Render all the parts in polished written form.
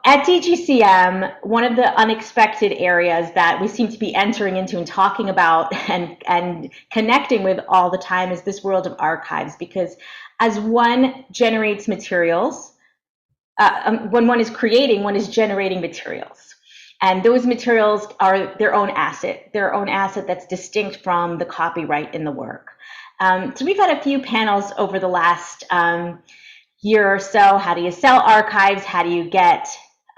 At DGCM, one of the unexpected areas that we seem to be entering into and talking about and connecting with all the time is this world of archives, because as one generates materials, when one is creating, one is generating materials. And those materials are their own asset that's distinct from the copyright in the work. So we've had a few panels over the last year or so. How do you sell archives? How do you get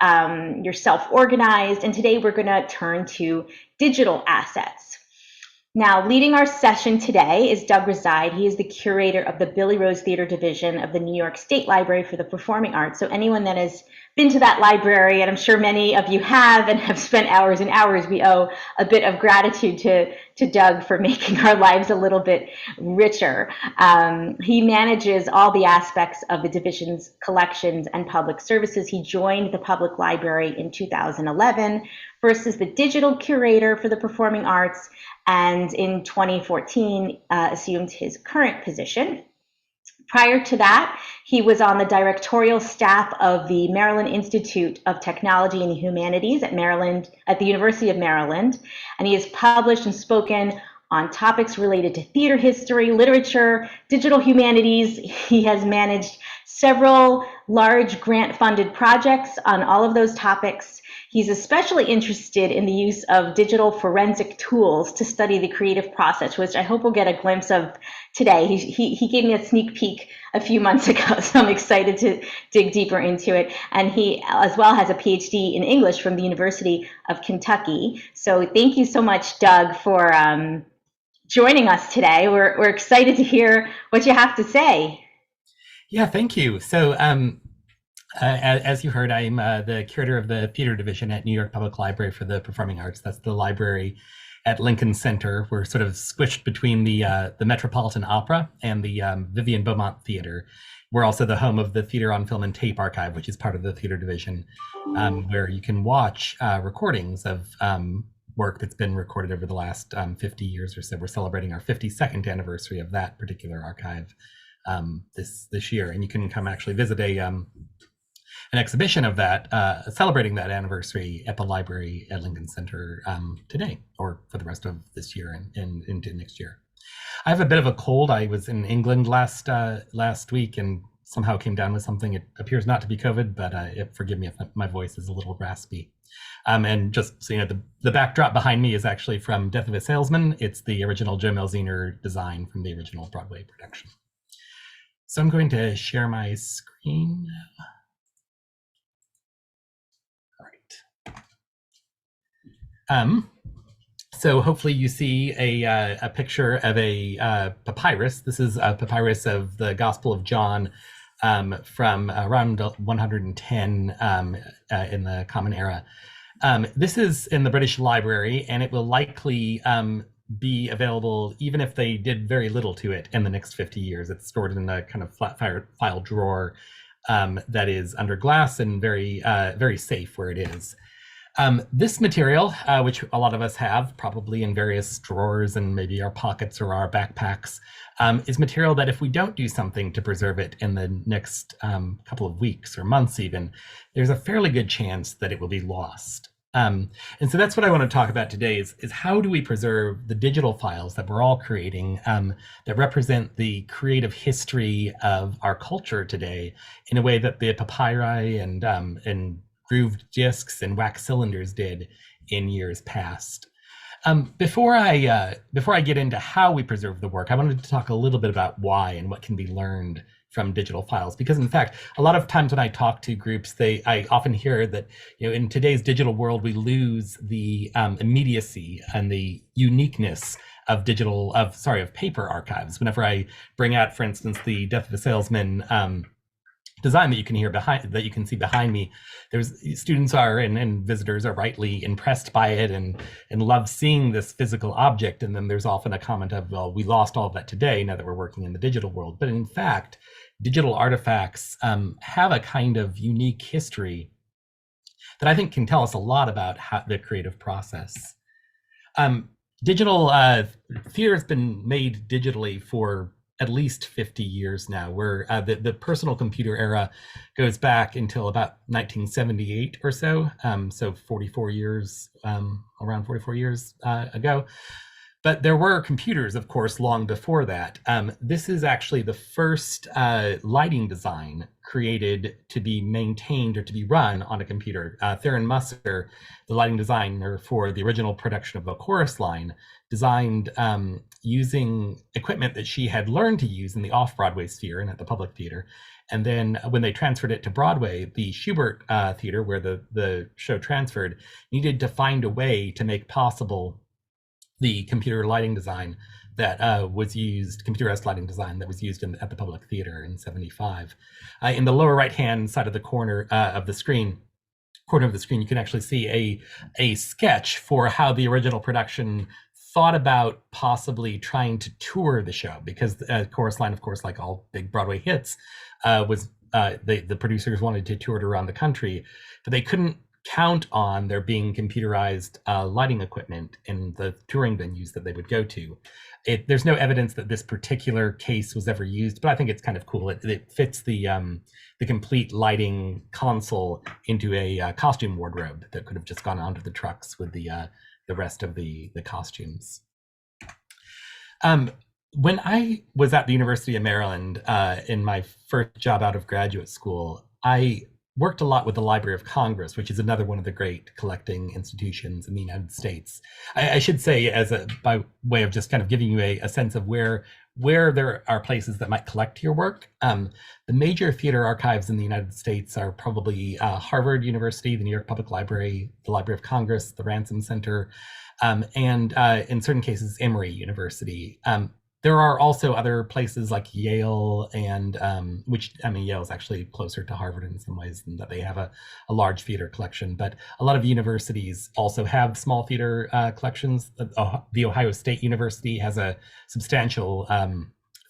yourself organized? And today we're going to turn to digital assets. Now, leading our session today is Doug Reside. He is the curator of the Billy Rose Theater Division of the New York State Library for the Performing Arts. So anyone that has been to that library, and I'm sure many of you have and have spent hours and hours, we owe a bit of gratitude to Doug for making our lives a little bit richer. He manages all the aspects of the division's collections and public services. He joined the public library in 2011, first as the digital curator for the performing arts, and in 2014 assumed his current position. Prior to that, he was on the directorial staff of the Maryland Institute of Technology and Humanities at the University of Maryland, and he has published and spoken on topics related to theater history, literature, digital humanities. He has managed several large grant-funded projects on all of those topics. He's especially interested in the use of digital forensic tools to study the creative process, which I hope we'll get a glimpse of today. He gave me a sneak peek a few months ago, so I'm excited to dig deeper into it. And he as well has a PhD in English from the University of Kentucky. So thank you so much, Doug, for joining us today. We're excited to hear what you have to say. Yeah, thank you. So as you heard, I'm the curator of the theater division at New York Public Library for the Performing Arts. That's the library at Lincoln Center. We're sort of squished between the Metropolitan Opera and the Vivian Beaumont Theater. We're also the home of the Theater on Film and Tape Archive, which is part of the theater division, where you can watch recordings of work that's been recorded over the last 50 years or so. We're celebrating our 52nd anniversary of that particular archive this year, and you can come actually visit an exhibition of that, celebrating that anniversary at the library at Lincoln Center today, or for the rest of this year and into next year. I have a bit of a cold. I was in England last week and somehow came down with something. It appears not to be COVID, but forgive me if my voice is a little raspy. And just so you know, the backdrop behind me is actually from Death of a Salesman. It's the original Joe Melziner design from the original Broadway production. So I'm going to share my screen now. All right. So hopefully you see a picture of a papyrus. This is a papyrus of the Gospel of John from around 110 in the Common Era. This is in the British Library, and it will likely be available even if they did very little to it in the next 50 years. It's stored in a kind of flat file drawer that is under glass and very safe where it is. This material, which a lot of us have probably in various drawers and maybe our pockets or our backpacks, is material that if we don't do something to preserve it in the next couple of weeks or months even, there's a fairly good chance that it will be lost. And so that's what I want to talk about today is how do we preserve the digital files that we're all creating that represent the creative history of our culture today in a way that the papyri and grooved discs and wax cylinders did in years past. Before I get into how we preserve the work, I wanted to talk a little bit about why and what can be learned from digital files. Because in fact, a lot of times when I talk to groups, I often hear that in today's digital world, we lose the immediacy and the uniqueness of paper archives. Whenever I bring out, for instance, the Death of a Salesman design that you can see behind me, there's students and visitors are rightly impressed by it and love seeing this physical object. And then there's often a comment of, well, we lost all of that today now that we're working in the digital world. But in fact, digital artifacts have a kind of unique history that I think can tell us a lot about the creative process. Digital theater has been made digitally for at least 50 years now, where the personal computer era goes back until about 1978 or so, so 44 years, around 44 years ago. But there were computers, of course, long before that. This is actually the first lighting design created to be maintained or to be run on a computer. Theron Musser, the lighting designer for the original production of A Chorus Line, designed using equipment that she had learned to use in the off-Broadway sphere and at the Public Theater. And then when they transferred it to Broadway, the Schubert Theater, where the show transferred, needed to find a way to make possible the computer lighting design that was used, computerized lighting design that was used at the Public Theater in '75. In the lower right-hand side of the corner of the screen, you can actually see a sketch for how the original production thought about possibly trying to tour the show, because Chorus Line, of course, like all big Broadway hits, the producers wanted to tour it around the country, but they couldn't count on there being computerized lighting equipment in the touring venues that they would go to. There's no evidence that this particular case was ever used, but I think it's kind of cool. It fits the complete lighting console into a costume wardrobe that could have just gone onto the trucks with the rest of the costumes. When I was at the University of Maryland in my first job out of graduate school, I worked a lot with the Library of Congress, which is another one of the great collecting institutions in the United States. I should say, by way of just kind of giving you a sense of where there are places that might collect your work. The major theater archives in the United States are probably Harvard University, the New York Public Library, the Library of Congress, the Ransom Center, and in certain cases, Emory University. There are also other places like Yale, and Yale is actually closer to Harvard in some ways, in that they have a large theater collection. But a lot of universities also have small theater collections. The Ohio State University has a substantial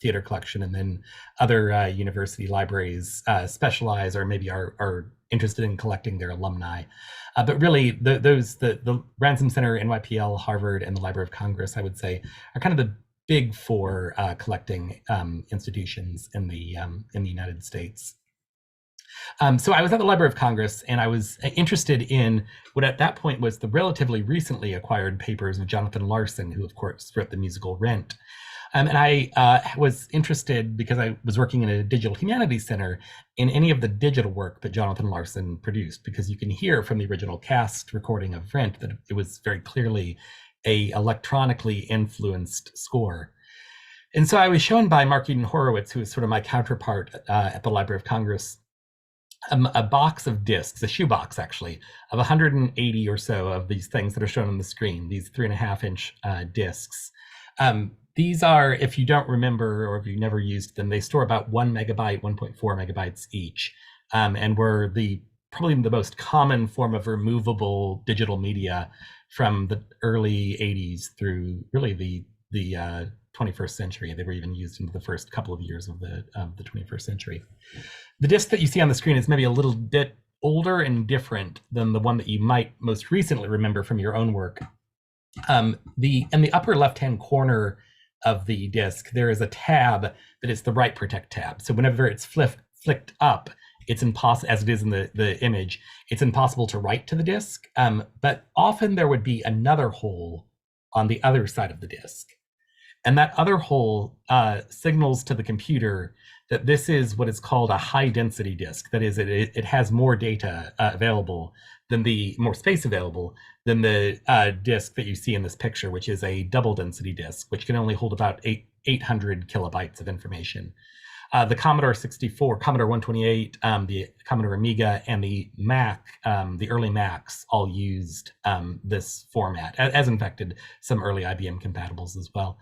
theater collection, and then other university libraries specialize or maybe are interested in collecting their alumni. But really, the Ransom Center, NYPL, Harvard, and the Library of Congress, I would say, are kind of the big four collecting institutions in the United States. So I was at the Library of Congress, and I was interested in what at that point was the relatively recently acquired papers of Jonathan Larson, who of course wrote the musical Rent. And I was interested, because I was working in a digital humanities center, in any of the digital work that Jonathan Larson produced, because you can hear from the original cast recording of Rent that it was very clearly a electronically influenced score. And so I was shown by Mark Eden Horowitz, who is sort of my counterpart at the Library of Congress, a box of discs, a shoebox actually, of 180 or so of these things that are shown on the screen, these 3.5-inch discs. These are, if you don't remember or if you've never used them, they store about 1 megabyte, 1.4 megabytes each, and were probably the most common form of removable digital media from the early 80s through really the 21st century. They were even used into the first couple of years of the 21st century. The disc that you see on the screen is maybe a little bit older and different than the one that you might most recently remember from your own work. In the upper left-hand corner of the disc, there is a tab that is the write protect tab. So whenever it's flicked up, it's impossible, as it is in the image, it's impossible to write to the disk. But often there would be another hole on the other side of the disk. And that other hole signals to the computer that this is what is called a high density disk. That is, it has more data available than more space available than the disk that you see in this picture, which is a double density disk, which can only hold about 800 kilobytes of information. The Commodore 64, Commodore 128, the Commodore Amiga, and the Mac, the early Macs, all used this format, as in fact did some early IBM compatibles as well.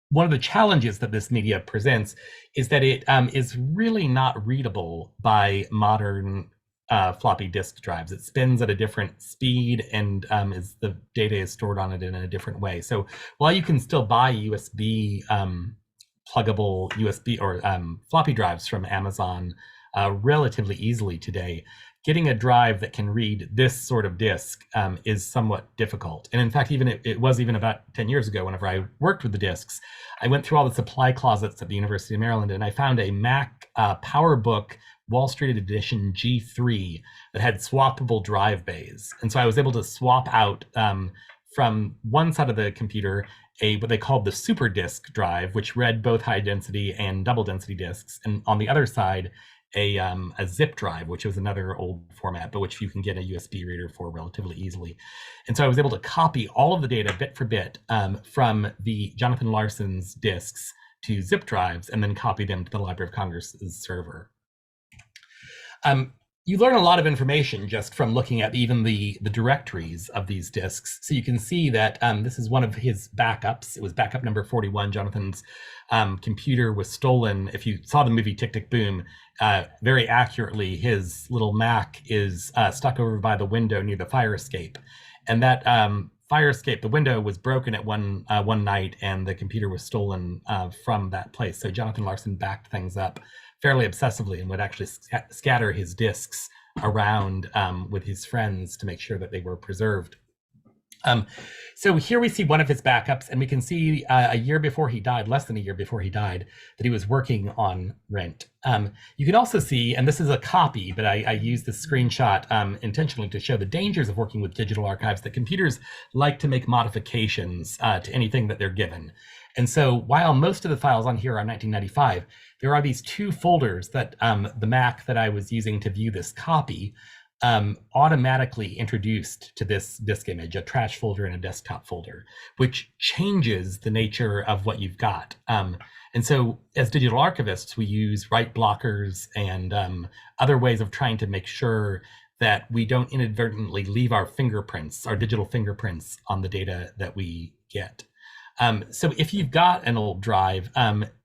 One of the challenges that this media presents is that it is really not readable by modern floppy disk drives. It spins at a different speed, and the data is stored on it in a different way. So while you can still buy USB pluggable USB or floppy drives from Amazon relatively easily today. Getting a drive that can read this sort of disk is somewhat difficult. And in fact, it was even about 10 years ago, whenever I worked with the disks, I went through all the supply closets at the University of Maryland, and I found a Mac PowerBook Wall Street Edition G3 that had swappable drive bays. And so I was able to swap out from one side of the computer what they called the super disk drive, which read both high density and double density disks, and on the other side, a zip drive, which was another old format, but which you can get a USB reader for relatively easily. And so I was able to copy all of the data bit for bit from the Jonathan Larson's disks to zip drives, and then copy them to the Library of Congress's server. You learn a lot of information just from looking at even the directories of these disks. So you can see that this is one of his backups. It was backup number 41. Jonathan's computer was stolen. If you saw the movie Tick, Tick, Boom, very accurately, his little Mac is stuck over by the window near the fire escape. And that fire escape, the window was broken at one night, and the computer was stolen from that place. So Jonathan Larson backed things up fairly obsessively and would actually scatter his disks around with his friends to make sure that they were preserved. So here we see one of his backups, and we can see a year before he died, less than a year before he died, that he was working on Rent. You can also see, and this is a copy, but I used this screenshot intentionally to show the dangers of working with digital archives, that computers like to make modifications to anything that they're given. And so while most of the files on here are 1995, there are these two folders that the Mac that I was using to view this copy automatically introduced to this disk image, a trash folder and a desktop folder, which changes the nature of what you've got. And so as digital archivists, we use write blockers and other ways of trying to make sure that we don't inadvertently leave our fingerprints, our digital fingerprints, on the data that we get. So if you've got an old drive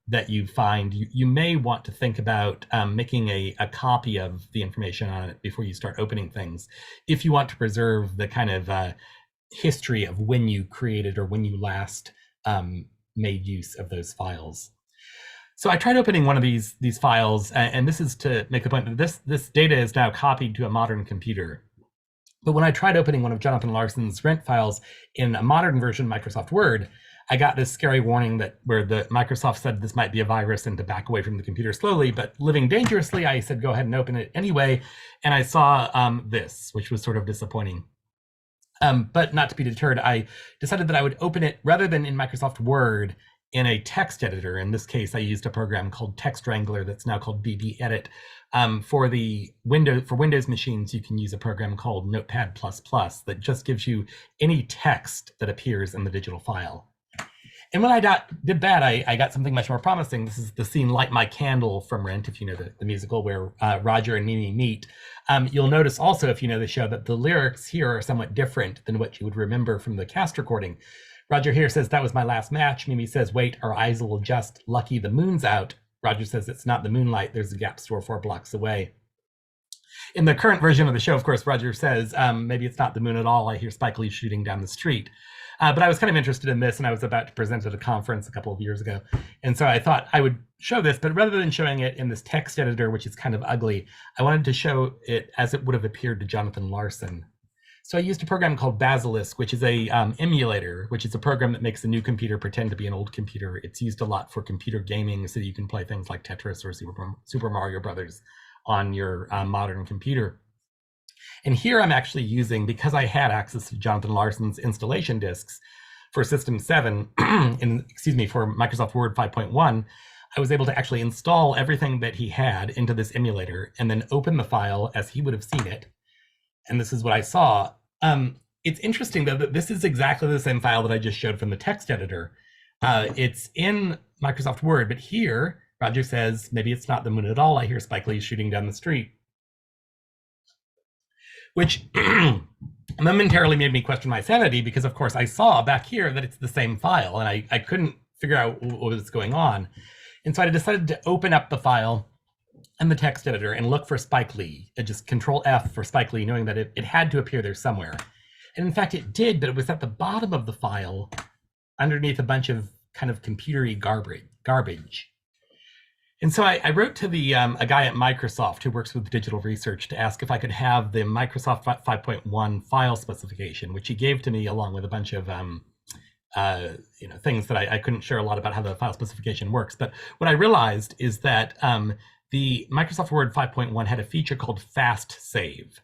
that you find, you may want to think about making a copy of the information on it before you start opening things, if you want to preserve the kind of history of when you created or when you last made use of those files. So I tried opening one of these files, and this is to make the point that this data is now copied to a modern computer. But when I tried opening one of Jonathan Larson's Rent files in a modern version of Microsoft Word, I got this scary warning where the Microsoft said this might be a virus and to back away from the computer slowly. But living dangerously, I said, go ahead and open it anyway. And I saw this, which was sort of disappointing. But not to be deterred, I decided that I would open it rather than in Microsoft Word in a text editor. In this case, I used a program called Text Wrangler that's now called BB Edit. For Windows machines, you can use a program called Notepad++ that just gives you any text that appears in the digital file. And when I did that, I got something much more promising. This is the scene Light My Candle from Rent, if you know the musical, where Roger and Mimi meet. You'll notice also, if you know the show, that the lyrics here are somewhat different than what you would remember from the cast recording. Roger here says, "That was my last match." Mimi says, "Wait, our eyes will adjust. Lucky the moon's out." Roger says, "It's not the moonlight. There's a Gap store 4 blocks away." In the current version of the show, of course, Roger says, "Maybe it's not the moon at all. I hear Spike Lee shooting down the street." But I was kind of interested in this, and I was about to present at a conference a couple of years ago. And so I thought I would show this, but rather than showing it in this text editor, which is kind of ugly, I wanted to show it as it would have appeared to Jonathan Larson. So I used a program called Basilisk, which is a emulator, which is a program that makes the new computer pretend to be an old computer. It's used a lot for computer gaming, so you can play things like Tetris or Super Mario Brothers on your modern computer. And here I'm actually using, because I had access to Jonathan Larson's installation disks for System 7, for Microsoft Word 5.1, I was able to actually install everything that he had into this emulator and then open the file as he would have seen it. And this is what I saw. It's interesting, though, that this is exactly the same file that I just showed from the text editor. It's in Microsoft Word, but here, Roger says, "Maybe it's not the moon at all. I hear Spike Lee shooting down the street." Which momentarily made me question my sanity, because, of course, I saw back here that it's the same file, and I couldn't figure out what was going on. And so I decided to open up the file in the text editor and look for Spike Lee, and just Control F for Spike Lee, knowing that it had to appear there somewhere. And in fact, it did, but it was at the bottom of the file underneath a bunch of kind of computery garbage. And so I wrote to the a guy at Microsoft who works with digital research to ask if I could have the Microsoft 5.1 file specification, which he gave to me along with a bunch of things that I couldn't share a lot about how the file specification works. But what I realized is that the Microsoft Word 5.1 had a feature called fast save.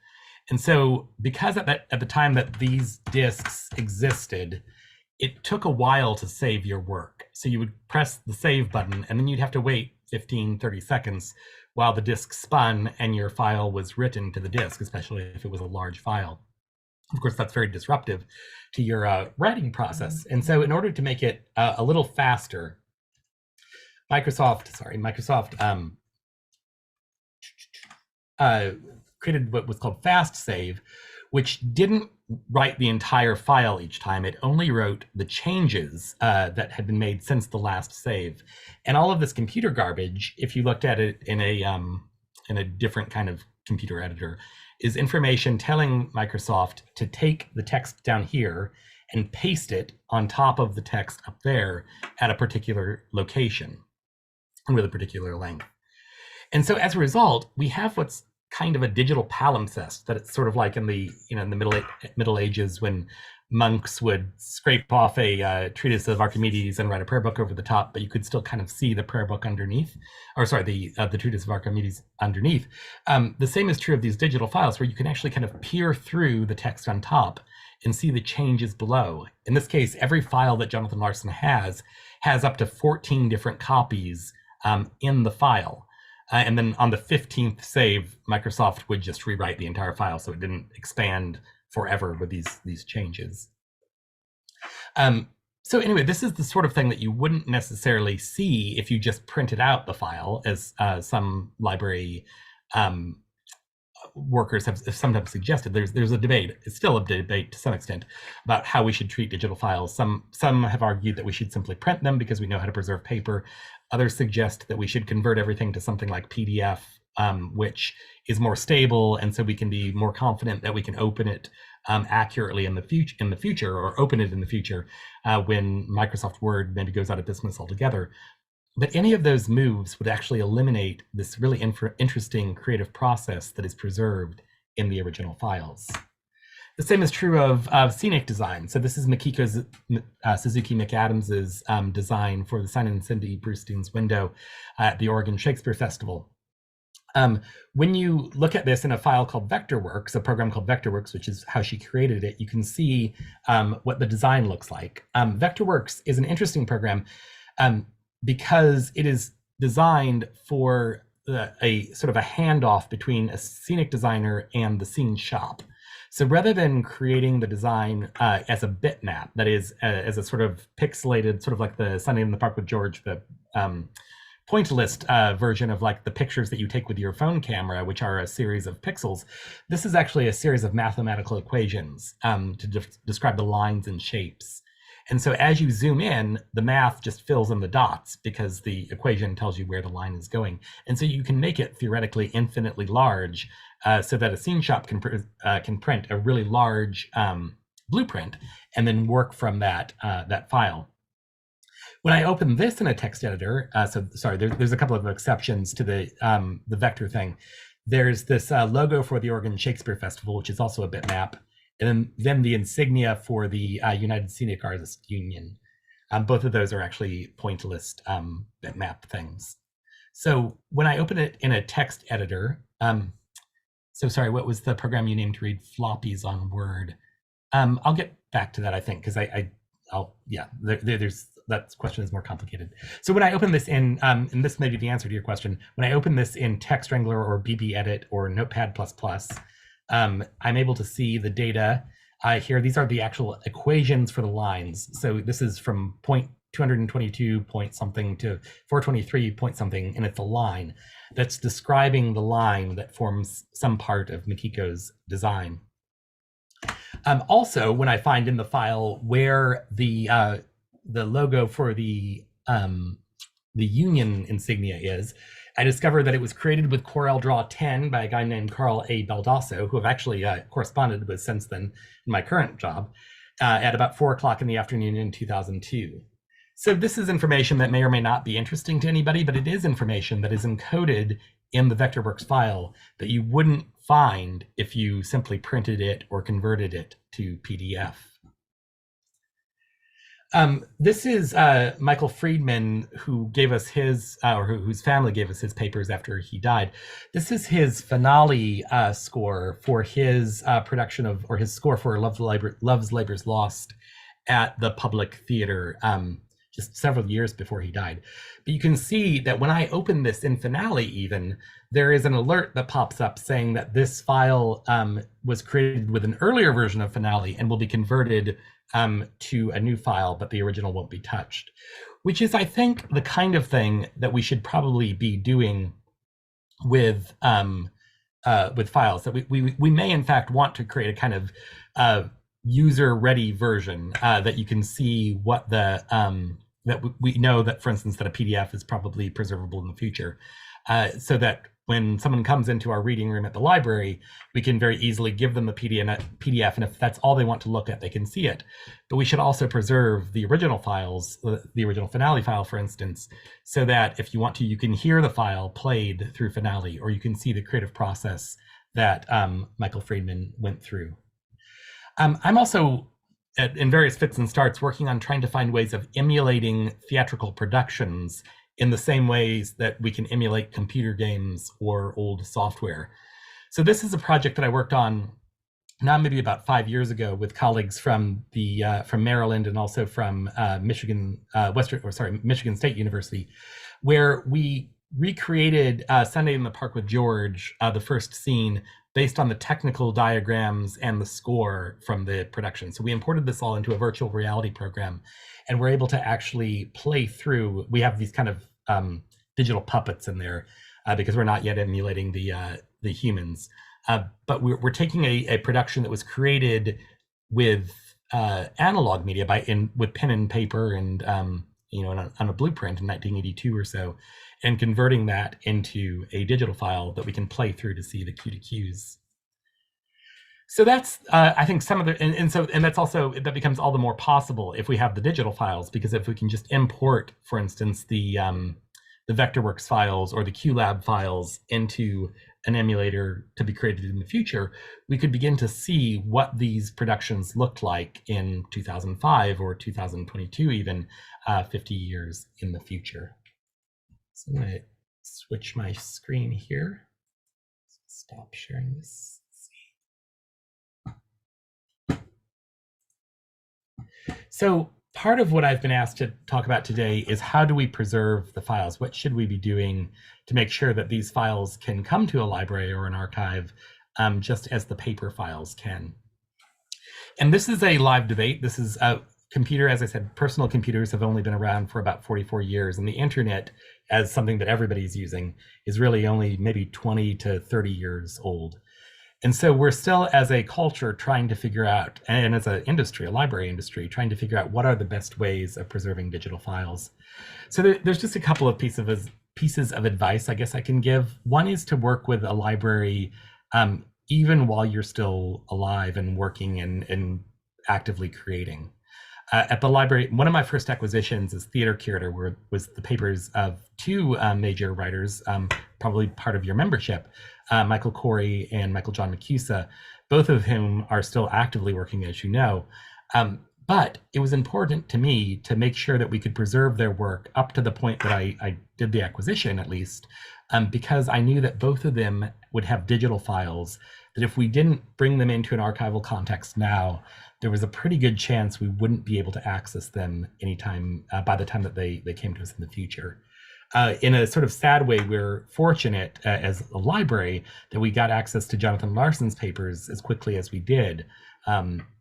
And so because at the time that these disks existed, it took a while to save your work. So you would press the save button and then you'd have to wait 15, 30 seconds while the disk spun and your file was written to the disk, especially if it was a large file. Of course, that's very disruptive to your writing process. And so in order to make it a little faster, Microsoft created what was called fast save, which didn't write the entire file each time. It only wrote the changes that had been made since the last save. And all of this computer garbage, if you looked at it in a different kind of computer editor, is information telling Microsoft to take the text down here and paste it on top of the text up there at a particular location and with a particular length. And so as a result, we have what's kind of a digital palimpsest, that it's sort of like in the in the Middle Ages when monks would scrape off a treatise of Archimedes and write a prayer book over the top, but you could still kind of see the prayer book underneath, or sorry, the treatise of Archimedes underneath. The same is true of these digital files, where you can actually kind of peer through the text on top and see the changes below. In this case, every file that Jonathan Larson has up to 14 different copies in the file. And then on the 15th save, Microsoft would just rewrite the entire file so it didn't expand forever with these changes. So anyway, this is the sort of thing that you wouldn't necessarily see if you just printed out the file, as some library workers have sometimes suggested. There's a debate, it's still a debate to some extent, about how we should treat digital files. Some have argued that we should simply print them because we know how to preserve paper. Others suggest that we should convert everything to something like PDF, which is more stable, and so we can be more confident that we can open it accurately in the future, or open it in the future when Microsoft Word maybe goes out of business altogether. But any of those moves would actually eliminate this really interesting creative process that is preserved in the original files. The same is true of scenic design. So this is Makiko's, Suzuki McAdams's design for the Sign and Cindy Brewstein's window at the Oregon Shakespeare Festival. When you look at this in a file called Vectorworks, a program called Vectorworks, which is how she created it, you can see what the design looks like. Vectorworks is an interesting program because it is designed for a sort of a handoff between a scenic designer and the scene shop. So rather than creating the design as a bitmap, that is as a sort of pixelated, sort of like the Sunday in the Park with George, the point list version of like the pictures that you take with your phone camera, which are a series of pixels, this is actually a series of mathematical equations to describe the lines and shapes. And so as you zoom in, the math just fills in the dots because the equation tells you where the line is going. And so you can make it theoretically infinitely large so that a scene shop can print a really large blueprint and then work from that file. When I open this in a text editor, there's a couple of exceptions to the vector thing. There's this logo for the Oregon Shakespeare Festival, which is also a bitmap. And then the insignia for the United Scenic Artists Union. Both of those are actually point list bitmap things. So when I open it in a text editor, so sorry, what was the program you named to read floppies on Word? I'll get back to that, I think, because that question is more complicated. So when I open this in, and this may be the answer to your question, when I open this in Text Wrangler or BB Edit or Notepad++, I'm able to see the data here. These are the actual equations for the lines. So this is from point 222 point something to 423 point something, and it's a line that's describing the line that forms some part of Makiko's design. Also, when I find in the file where the logo for the Union insignia is, I discovered that it was created with CorelDRAW 10 by a guy named Carl A. Baldasso, who I've actually corresponded with since then in my current job, at about 4 o'clock in the afternoon in 2002. So this is information that may or may not be interesting to anybody, but it is information that is encoded in the Vectorworks file that you wouldn't find if you simply printed it or converted it to PDF. This is Michael Friedman, who gave us his, or whose family gave us his papers after he died. This is his finale score for his production of, or his score for Love's Labor's Lost at the Public Theater just several years before he died. But you can see that when I open this in Finale even, there is an alert that pops up saying that this file was created with an earlier version of Finale and will be converted to a new file, but the original won't be touched, which is, I think, the kind of thing that we should probably be doing with files. That we may in fact want to create a kind of user-ready version that you can see what the that we know that, for instance, that a PDF is probably preservable in the future, so that when someone comes into our reading room at the library, we can very easily give them a PDF, and if that's all they want to look at, they can see it. But we should also preserve the original files, the original Finale file, for instance, so that if you want to, you can hear the file played through Finale, or you can see the creative process that Michael Friedman went through. I'm also, in various fits and starts, working on trying to find ways of emulating theatrical productions in the same ways that we can emulate computer games or old software. So this is a project that I worked on now maybe about 5 years ago with colleagues from Maryland and also from Michigan State University, where we recreated Sunday in the Park with George, the first scene, based on the technical diagrams and the score from the production. So we imported this all into a virtual reality program, and we're able to actually play through. We have these kind of digital puppets in there because we're not yet emulating the humans. But we're taking a production that was created with analog media with pen and paper and on a blueprint in 1982 or so, and converting that into a digital file that we can play through to see the cue to cues. So that's I think some of the and that's also, that becomes all the more possible if we have the digital files, because if we can just import, for instance, the Vectorworks files or the QLab files into an emulator to be created in the future, we could begin to see what these productions looked like in 2005 or 2022, even 50 years in the future. So I'm going to switch my screen here. Stop sharing this. So part of what I've been asked to talk about today is, how do we preserve the files? What should we be doing to make sure that these files can come to a library or an archive just as the paper files can? And this is a live debate. This is a computer, as I said, personal computers have only been around for about 44 years, and the internet, as something that everybody's using, is really only maybe 20 to 30 years old. And so we're still, as a culture, trying to figure out, and as an industry, a library industry, trying to figure out what are the best ways of preserving digital files. So there's just a couple of pieces of advice I guess I can give. One is to work with a library even while you're still alive and working and actively creating. At the library, one of my first acquisitions as theater curator was the papers of two major writers, probably part of your membership, Michael Corey and Michael John McCusa, both of whom are still actively working, as you know. But it was important to me to make sure that we could preserve their work up to the point that I did the acquisition, at least, because I knew that both of them would have digital files that if we didn't bring them into an archival context now, there was a pretty good chance we wouldn't be able to access them anytime by the time that they came to us in the future. In a sort of sad way, we're fortunate as a library that we got access to Jonathan Larson's papers as quickly as we did,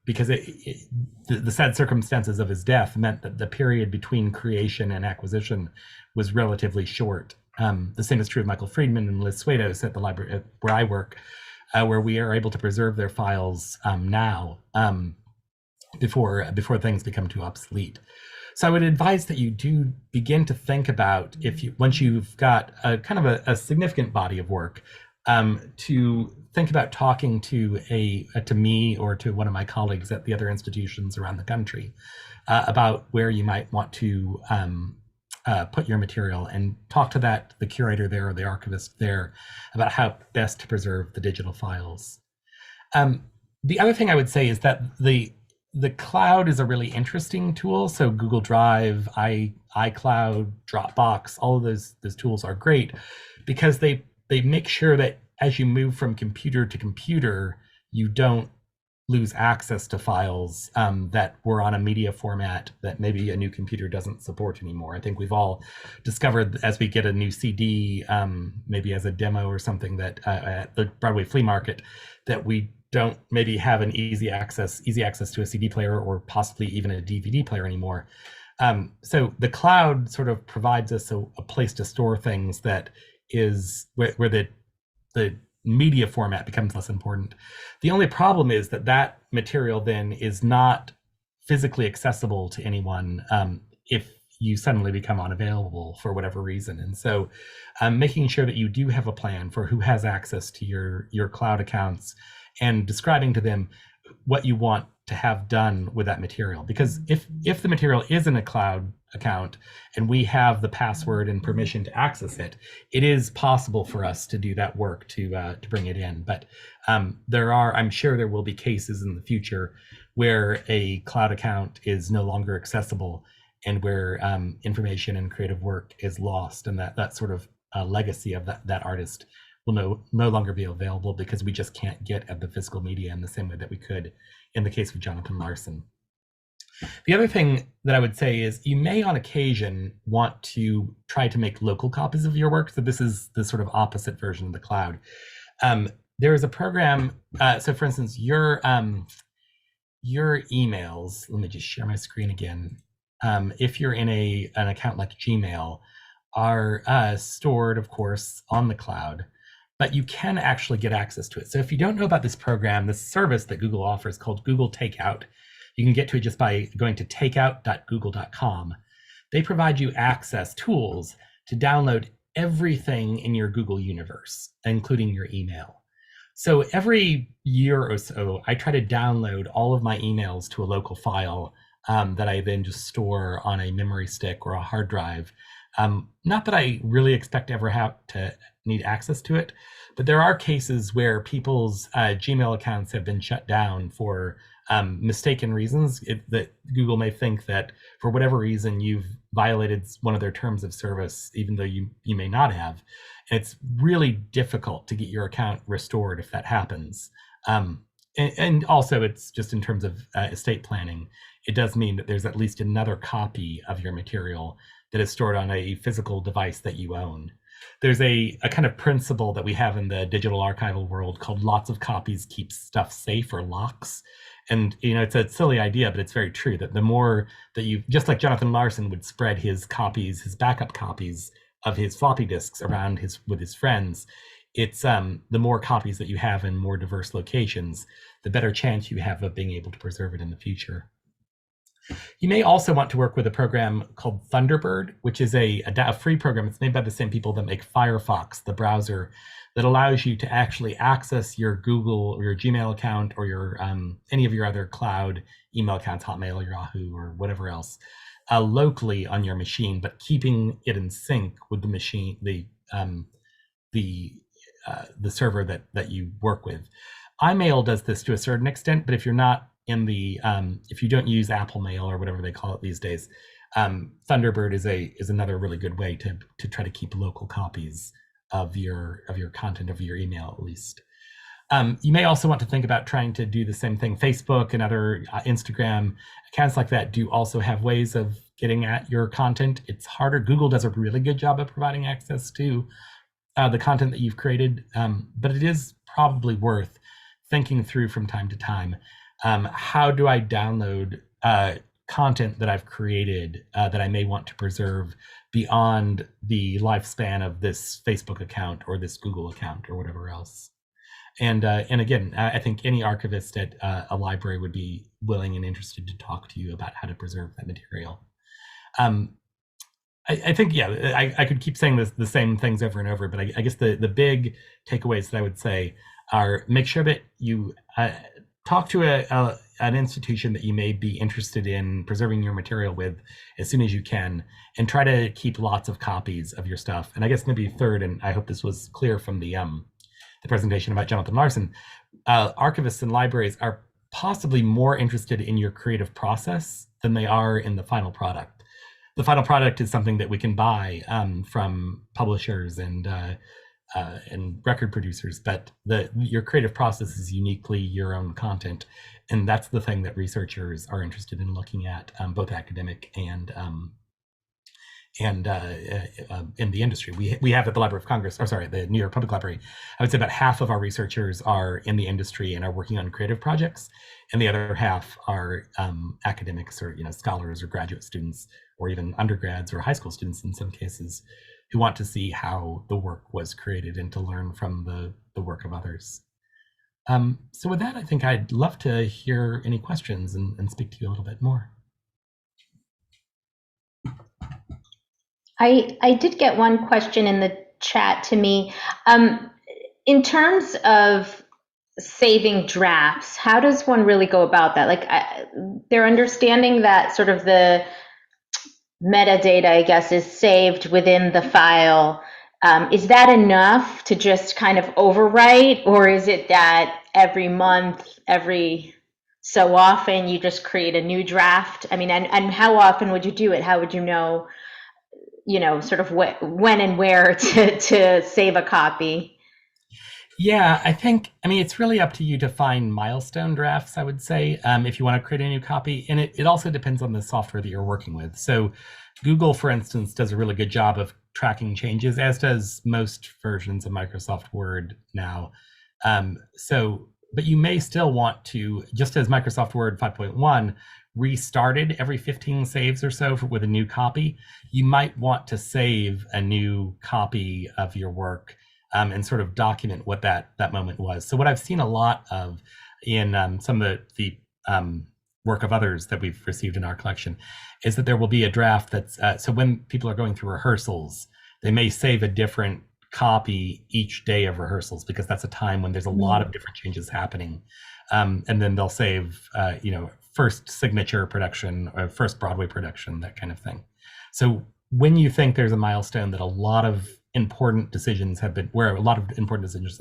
because the sad circumstances of his death meant that the period between creation and acquisition was relatively short. The same is true of Michael Friedman and Liz Swados at the library where I work, where we are able to preserve their files now before things become too obsolete. So I would advise that you do begin to think about, once you've got a kind of a significant body of work, to think about talking to to me or to one of my colleagues at the other institutions around the country about where you might want to put your material, and talk to the curator there or the archivist there about how best to preserve the digital files. Um, the other thing I would say is that the cloud is a really interesting tool. So Google Drive, iCloud, Dropbox, all of those tools are great because they make sure that as you move from computer to computer, you don't lose access to files that were on a media format that maybe a new computer doesn't support anymore. I think we've all discovered as we get a new CD, maybe as a demo or something, that at the Broadway flea market, that we don't maybe have an easy access to a CD player or possibly even a DVD player anymore. So the cloud sort of provides us a place to store things that is where the media format becomes less important. The only problem is that material then is not physically accessible to anyone if you suddenly become unavailable for whatever reason. And so making sure that you do have a plan for who has access to your cloud accounts and describing to them what you want to have done with that material. Because if the material is in a cloud account and we have the password and permission to access it, it is possible for us to do that work to bring it in. But I'm sure there will be cases in the future where a cloud account is no longer accessible and where information and creative work is lost, and that sort of legacy of that artist will no longer be available because we just can't get at the physical media in the same way that we could in the case of Jonathan Larson. The other thing that I would say is you may on occasion want to try to make local copies of your work. So this is the sort of opposite version of the cloud. There is a program, so for instance, your emails, let me just share my screen again. If you're in an account like Gmail, are stored, of course, on the cloud, but you can actually get access to it. So if you don't know about this program, this service that Google offers called Google Takeout, you can get to it just by going to takeout.google.com. They provide you access tools to download everything in your Google universe, including your email. So every year or so, I try to download all of my emails to a local file that I then just store on a memory stick or a hard drive. Not that I really expect to ever have to need access to it, but there are cases where people's Gmail accounts have been shut down for mistaken reasons, that Google may think that for whatever reason you've violated one of their terms of service, even though you may not have. And it's really difficult to get your account restored if that happens. And also, it's just in terms of estate planning, it does mean that there's at least another copy of your material that is stored on a physical device that you own. There's a kind of principle that we have in the digital archival world called lots of copies keep stuff safe, or locks. And it's a silly idea, but it's very true that the more that you, just like Jonathan Larson would spread his backup copies of his floppy disks around with his friends, it's the more copies that you have in more diverse locations, the better chance you have of being able to preserve it in the future. You may also want to work with a program called Thunderbird, which is a free program. It's made by the same people that make Firefox, the browser, that allows you to actually access your Google or your Gmail account or your any of your other cloud email accounts, Hotmail or Yahoo or whatever else, locally on your machine, but keeping it in sync with the machine, the server that you work with. iMail does this to a certain extent, but if you're not in the if you don't use Apple Mail or whatever they call it these days, Thunderbird is another really good way to try to keep local copies of your content, of your email at least. You may also want to think about trying to do the same thing. Facebook and other Instagram accounts like that do also have ways of getting at your content. It's harder. Google does a really good job of providing access to the content that you've created, but it is probably worth thinking through from time to time. How do I download content that I've created that I may want to preserve beyond the lifespan of this Facebook account or this Google account or whatever else? And again, I think any archivist at a library would be willing and interested to talk to you about how to preserve that material. I think, yeah, I could keep saying the same things over and over, but I guess the big takeaways that I would say are make sure that you talk to an institution that you may be interested in preserving your material with as soon as you can, and try to keep lots of copies of your stuff. And I guess maybe third, and I hope this was clear from the presentation about Jonathan Larson, archivists and libraries are possibly more interested in your creative process than they are in the final product. The final product is something that we can buy from publishers and record producers, but your creative process is uniquely your own content, and that's the thing that researchers are interested in looking at, both academic and in the industry. We have at the Library of Congress, or sorry, the New York Public Library, I would say about half of our researchers are in the industry and are working on creative projects, and the other half are academics or scholars or graduate students or even undergrads or high school students in some cases, who want to see how the work was created and to learn from the work of others. So with that, I think I'd love to hear any questions and speak to you a little bit more. I did get one question in the chat to me. In terms of saving drafts, how does one really go about that? Like, they're understanding that sort of the metadata, I guess, is saved within the file. Is that enough to just kind of overwrite, or is it that every month, every so often, you just create a new draft? I mean, and how often would you do it? How would you know, sort of when and where to save a copy? Yeah, I mean, it's really up to you to find milestone drafts, I would say, if you want to create a new copy. And it also depends on the software that you're working with. So Google, for instance, does a really good job of tracking changes, as does most versions of Microsoft Word now. But you may still want to, just as Microsoft Word 5.1 restarted every 15 saves or so with a new copy, you might want to save a new copy of your work and sort of document what that moment was. So what I've seen a lot of in some of the work of others that we've received in our collection is that there will be a draft that's, so when people are going through rehearsals, they may save a different copy each day of rehearsals, because that's a time when there's a lot of different changes happening. And then they'll save, first signature production or first Broadway production, that kind of thing. So when you think there's a milestone that a lot of important decisions have been, where a lot of important decisions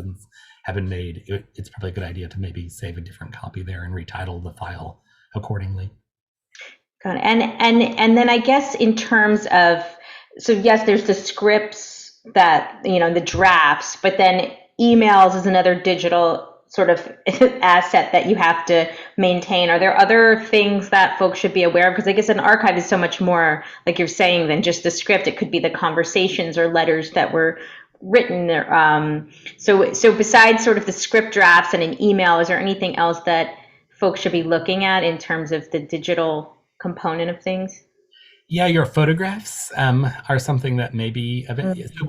have been made, it's probably a good idea to maybe save a different copy there and retitle the file accordingly. Got it. And then I guess in terms of, so yes, there's the scripts that, the drafts, but then emails is another digital sort of asset that you have to maintain. Are there other things that folks should be aware of? Because I guess an archive is so much more, like you're saying, than just the script. It could be the conversations or letters that were written. So besides sort of the script drafts and an email, is there anything else that folks should be looking at in terms of the digital component of things? Yeah, your photographs are something that maybe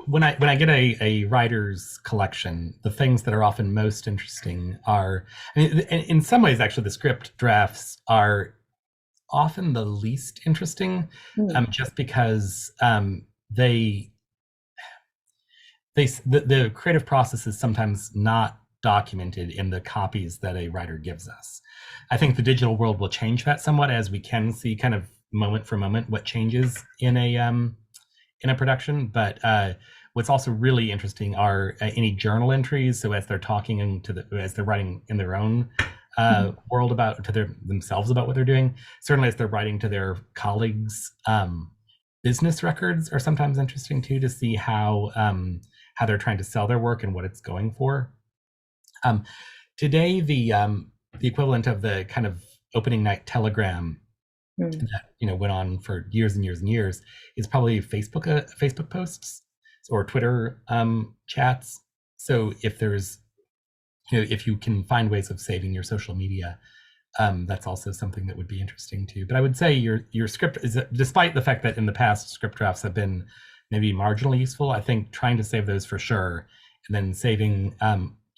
when I get a writer's collection, the things that are often most interesting are, I mean, in some ways, actually, the script drafts are often the least interesting, just because the creative process is sometimes not documented in the copies that a writer gives us. I think the digital world will change that somewhat, as we can see kind of moment for moment what changes in a production. But what's also really interesting are any journal entries. So as they're talking as they're writing in their own world about themselves about what they're doing, certainly as they're writing to their colleagues, business records are sometimes interesting too, to see how they're trying to sell their work and what it's going for. Today, the equivalent of the kind of opening night telegram that went on for years and years and years is probably Facebook posts or Twitter chats. So if there's, if you can find ways of saving your social media, that's also something that would be interesting too. But I would say your script is, despite the fact that in the past script drafts have been maybe marginally useful, I think trying to save those for sure, and then saving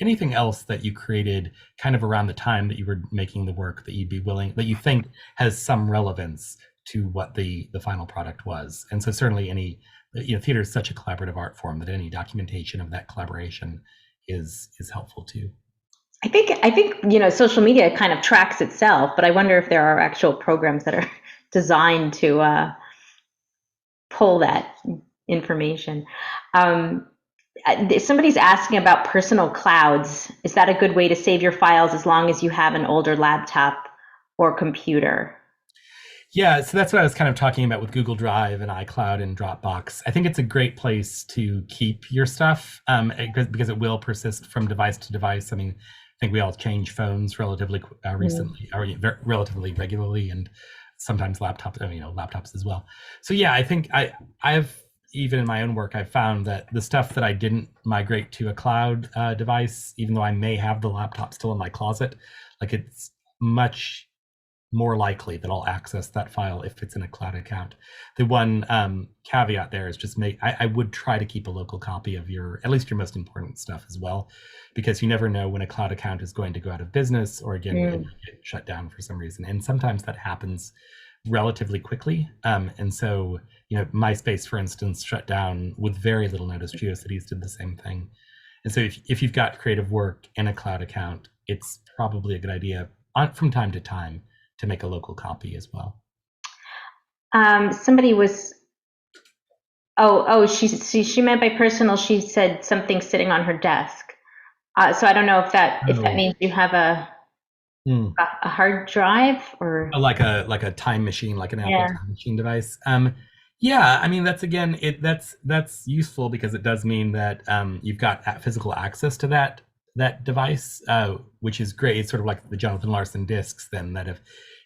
anything else that you created kind of around the time that you were making the work that that you think has some relevance to what the final product was. And so certainly theater is such a collaborative art form that any documentation of that collaboration is helpful too. I think social media kind of tracks itself, but I wonder if there are actual programs that are designed to pull that information. Um, Somebody's asking about personal clouds. Is that a good way to save your files as long as you have an older laptop or computer? Yeah, so that's what I was kind of talking about with Google Drive and iCloud and Dropbox. I think it's a great place to keep your stuff because it will persist from device to device. I mean, I think we all change phones relatively Mm. recently, or relatively regularly, and sometimes laptops, laptops as well. So yeah, I think I've even in my own work, I've found that the stuff that I didn't migrate to a cloud device, even though I may have the laptop still in my closet, like it's much more likely that I'll access that file if it's in a cloud account. The one caveat there is just I would try to keep a local copy of at least your most important stuff as well, because you never know when a cloud account is going to go out of business or again, it Mm. might get shut down for some reason. And sometimes that happens relatively quickly. And so, MySpace, for instance, shut down with very little notice. GeoCities did the same thing. And so if you've got creative work in a cloud account, it's probably a good idea from time to time to make a local copy as well. Somebody was she meant by personal. She said something sitting on her desk. So I don't know if that Oh, means you have hmm. a hard drive or Like a time machine, like an Apple yeah. time machine device. Yeah, I mean that's again that's useful because it does mean that you've got physical access to that device, which is great. It's sort of like the Jonathan Larson discs. Then that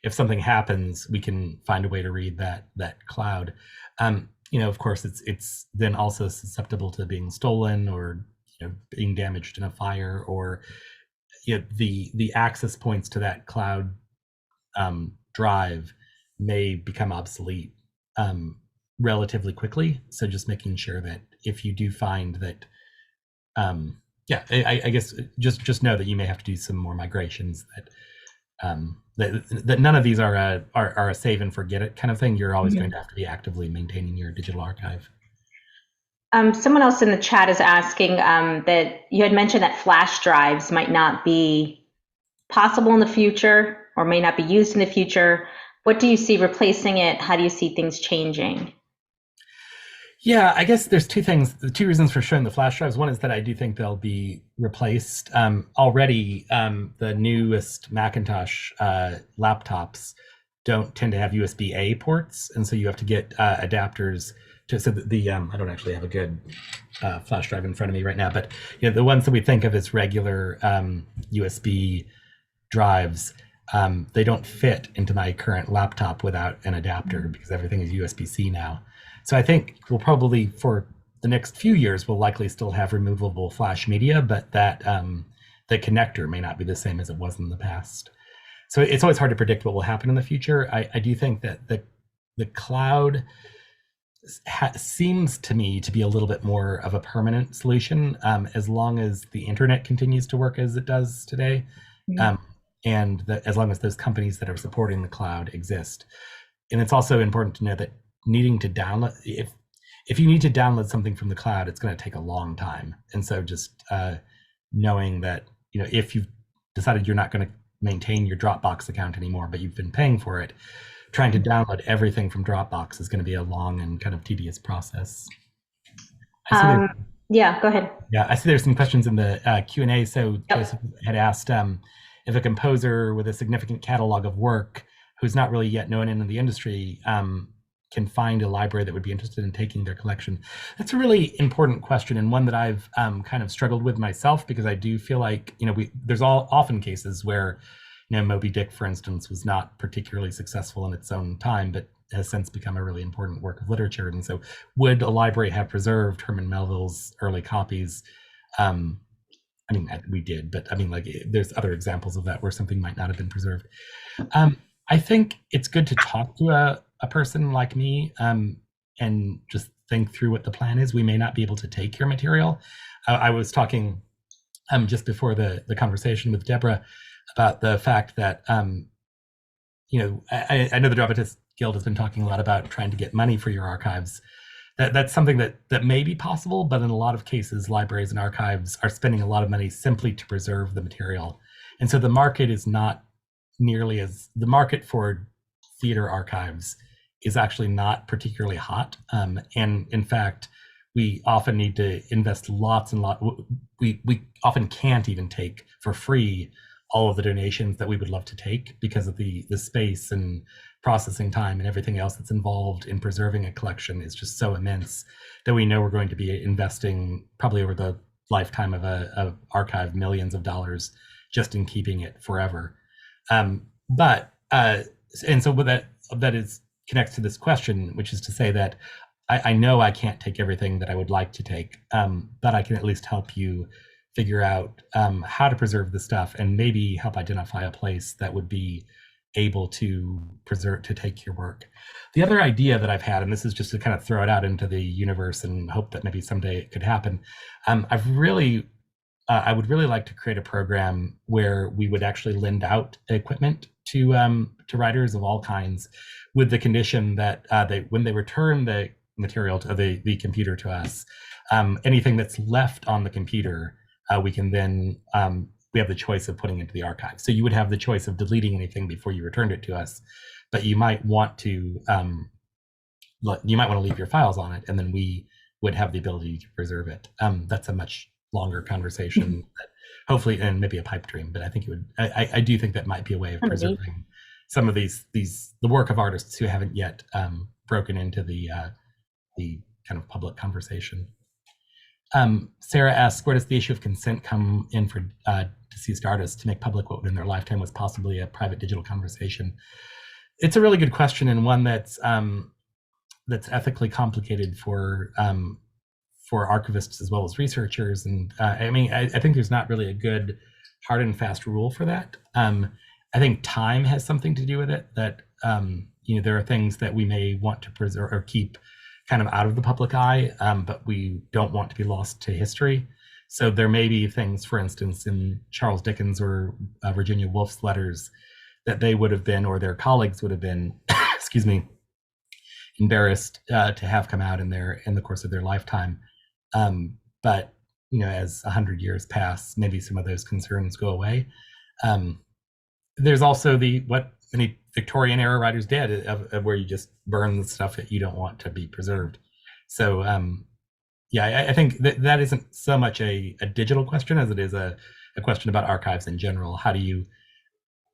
if something happens, we can find a way to read that cloud. Of course, it's then also susceptible to being stolen or being damaged in a fire or the access points to that cloud drive may become obsolete relatively quickly. So just making sure that if you do find that, yeah, I guess just know that you may have to do some more migrations. That none of these are a save and forget it kind of thing. You're always going Mhm. to have to be actively maintaining your digital archive. Someone else in the chat is asking that you had mentioned that flash drives might not be possible in the future or may not be used in the future. What do you see replacing it? How do you see things changing? Yeah, I guess there's two reasons for showing the flash drives. One is that I do think they'll be replaced. Already, the newest Macintosh laptops don't tend to have USB-A ports, and so you have to get adapters to. So I don't actually have a good flash drive in front of me right now, but the ones that we think of as regular USB drives, they don't fit into my current laptop without an adapter because everything is USB-C now. So I think we'll probably, for the next few years, we'll likely still have removable flash media, but that the connector may not be the same as it was in the past. So it's always hard to predict what will happen in the future. I do think that the cloud seems to me to be a little bit more of a permanent solution, as long as the internet continues to work as it does today, Mhm. um, and as long as those companies that are supporting the cloud exist. And it's also important to know that needing to download if you need to download something from the cloud, it's going to take a long time. And so just knowing that if you've decided you're not going to maintain your Dropbox account anymore, but you've been paying for it, trying to download everything from Dropbox is going to be a long and kind of tedious process. I see there. Um, yeah, go ahead. Yeah, I see there's some questions in the Q&A. So Joseph Yep. had asked if a composer with a significant catalog of work who's not really yet known in the industry can find a library that would be interested in taking their collection. That's a really important question and one that I've kind of struggled with myself because I do feel like, there's often cases where, Moby Dick, for instance, was not particularly successful in its own time, but has since become a really important work of literature. And so would a library have preserved Herman Melville's early copies? Um, I mean, we did, but I mean, like, there's other examples of that where something might not have been preserved. I think it's good to talk to a person like me and just think through what the plan is. We may not be able to take your material. I was talking just before the conversation with Deborah about the fact that I know the Dramatists Guild has been talking a lot about trying to get money for your archives. that's something that may be possible, but in a lot of cases, libraries and archives are spending a lot of money simply to preserve the material. And so the market is not nearly as the market for theater archives is actually not particularly hot. And in fact, we often need to invest lots and lots. We often can't even take for free all of the donations that we would love to take because of the space and processing time and everything else that's involved in preserving a collection is just so immense that we know we're going to be investing probably over the lifetime of a archive millions of dollars just in keeping it forever. But and so what that is connects to this question, which is to say that I know I can't take everything that I would like to take, but I can at least help you figure out how to preserve the stuff and maybe help identify a place that would be able to preserve to take your work. The other idea that I've had, and this is just to kind of throw it out into the universe and hope that maybe someday it could happen. I would really like to create a program where we would actually lend out equipment to writers of all kinds, with the condition that when they return the material to the computer to us, anything that's left on the computer, we can then we have the choice of putting into the archive. So you would have the choice of deleting anything before you returned it to us, but you might want to leave your files on it, and then we would have the ability to preserve it. That's a much longer conversation, hopefully, and maybe a pipe dream. But I think it would. I do think that might be a way of preserving some of the work of artists who haven't yet broken into the kind of public conversation. Sarah asks, where does the issue of consent come in for deceased artists to make public what in their lifetime was possibly a private digital conversation? It's a really good question, and one that's ethically complicated for archivists as well as researchers. And I think there's not really a good hard and fast rule for that. I think time has something to do with it, that there are things that we may want to preserve or keep kind of out of the public eye, but we don't want to be lost to history. So there may be things, for instance, in Charles Dickens or Virginia Woolf's letters that they would have been, or their colleagues would have been, excuse me, embarrassed to have come out in the course of their lifetime. But as 100 years pass, maybe some of those concerns go away. There's also what many Victorian era writers did, of where you just burn the stuff that you don't want to be preserved. So I think that isn't so much a digital question as it is a question about archives in general.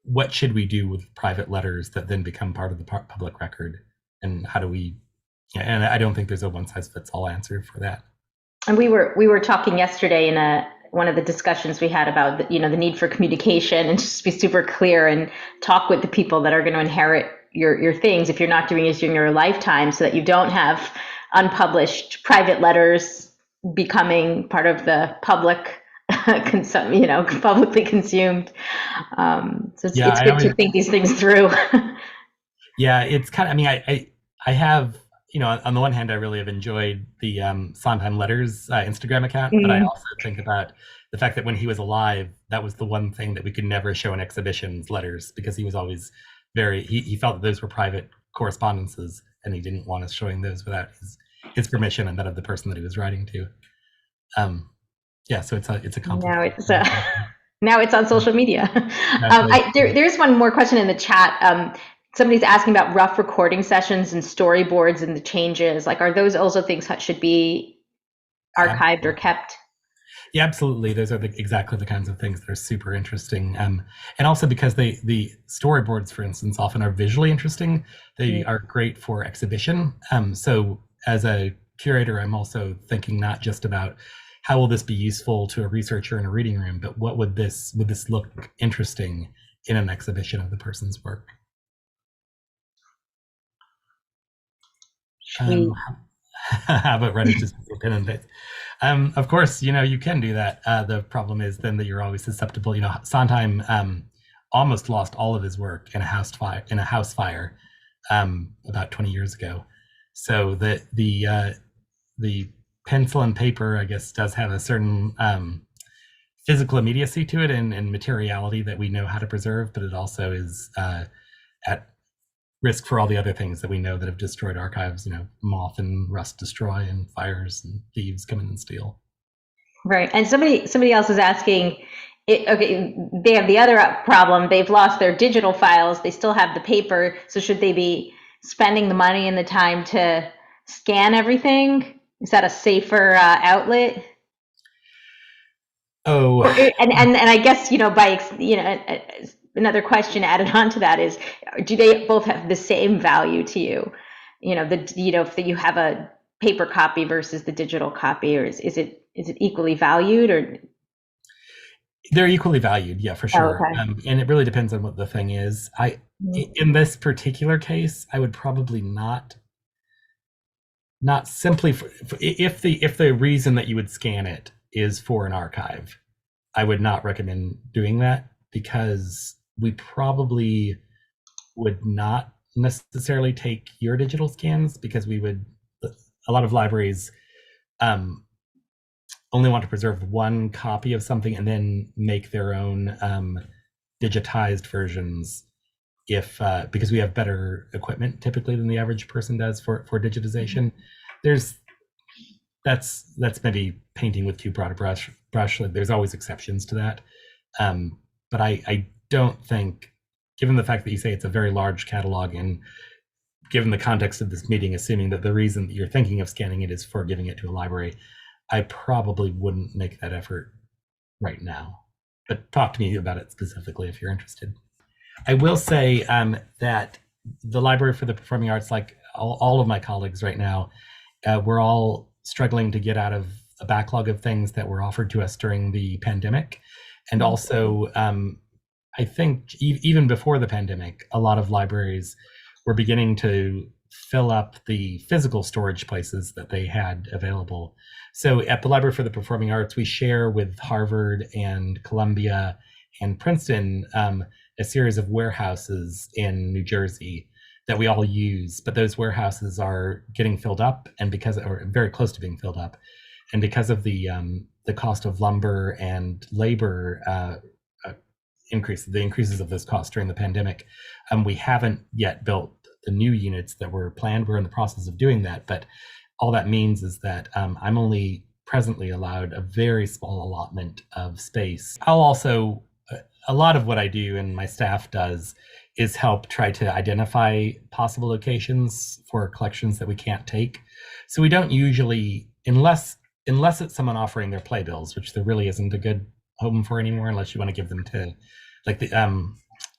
What should we do with private letters that then become part of the public record, and how do we? And I don't think there's a one size fits all answer for that. And we were talking yesterday in one of the discussions we had about the need for communication, and just be super clear and talk with the people that are going to inherit your things if you're not doing it during your lifetime, so that you don't have unpublished private letters becoming part of the public publicly consumed. So it's good to think these things through. Yeah, it's kind of, I have, on the one hand, I really have enjoyed the Sondheim Letters Instagram account, but I also think about the fact that when he was alive, that was the one thing that we could never show in exhibitions, letters, because he was always he felt that those were private correspondences, and he didn't want us showing those without his permission and that of the person that he was writing to. So it's a complicated. Now it's on social media. There's one more question in the chat. Somebody's asking about rough recording sessions and storyboards and the changes. Like, are those also things that should be archived or kept? Yeah, absolutely. Those are exactly the kinds of things that are super interesting. And also because the storyboards, for instance, often are visually interesting. They are great for exhibition. So as a curator, I'm also thinking not just about how will this be useful to a researcher in a reading room, but would this look interesting in an exhibition of the person's work? How about write it just with pen and paper? Of course, you can do that. The problem is then that you're always susceptible. Sondheim almost lost all of his work in a house fire about 20 years ago. So the pencil and paper, I guess, does have a certain physical immediacy to it and materiality that we know how to preserve, but it also is at risk for all the other things that we know that have destroyed archives, moth and rust destroy and fires and thieves come in and steal. Right. And somebody else is asking, okay, they have the other problem. They've lost their digital files. They still have the paper. So should they be spending the money and the time to scan everything? Is that a safer outlet? Oh, And I guess, another question added on to that is, do they both have the same value to you? If you have a paper copy versus the digital copy, or is it equally valued, or? they're equally valued, yeah, for Oh, sure. okay. And it really depends on what the thing is. In this particular case, I would probably not simply if the reason that you would scan it is for an archive, I would not recommend doing that, because we probably would not necessarily take your digital scans, because a lot of libraries only want to preserve one copy of something and then make their own digitized versions, because we have better equipment typically than the average person does for digitization. That's maybe painting with too broad a brush. There's always exceptions to that, but I don't think, given the fact that you say it's a very large catalog, and given the context of this meeting, assuming that the reason that you're thinking of scanning it is for giving it to a library, I probably wouldn't make that effort right now. But talk to me about it specifically if you're interested. I will say that the Library for the Performing Arts, like all of my colleagues right now, we're all struggling to get out of a backlog of things that were offered to us during the pandemic. And also, I think even before the pandemic, a lot of libraries were beginning to fill up the physical storage places that they had available. So at the Library for the Performing Arts, we share with Harvard and Columbia and Princeton a series of warehouses in New Jersey that we all use, but those warehouses are getting filled up, and or very close to being filled up, and because of the cost of lumber and labor the increases of those costs during the pandemic, we haven't yet built the new units that were planned. We're in the process of doing that, but all that means is that I'm only presently allowed a very small allotment of space. I'll also, a lot of what I do and my staff does is help try to identify possible locations for collections that we can't take. So we don't usually, unless it's someone offering their playbills, which there really isn't a good home for anymore, unless you want to give them to, like, the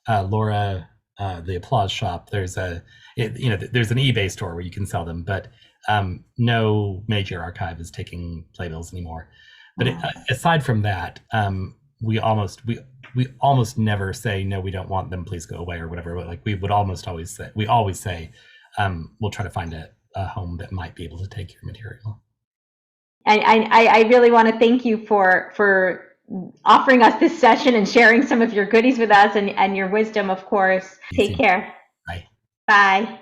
Laura, the Applause Shop. There's there's an eBay store where you can sell them, but no major archive is taking playbills anymore. But aside from that, we almost never say, no, we don't want them, please go away, or whatever. But like, we always say we'll try to find a home that might be able to take your material. I really want to thank you for offering us this session and sharing some of your goodies with us, and your wisdom, of course. Take care. Bye. Bye.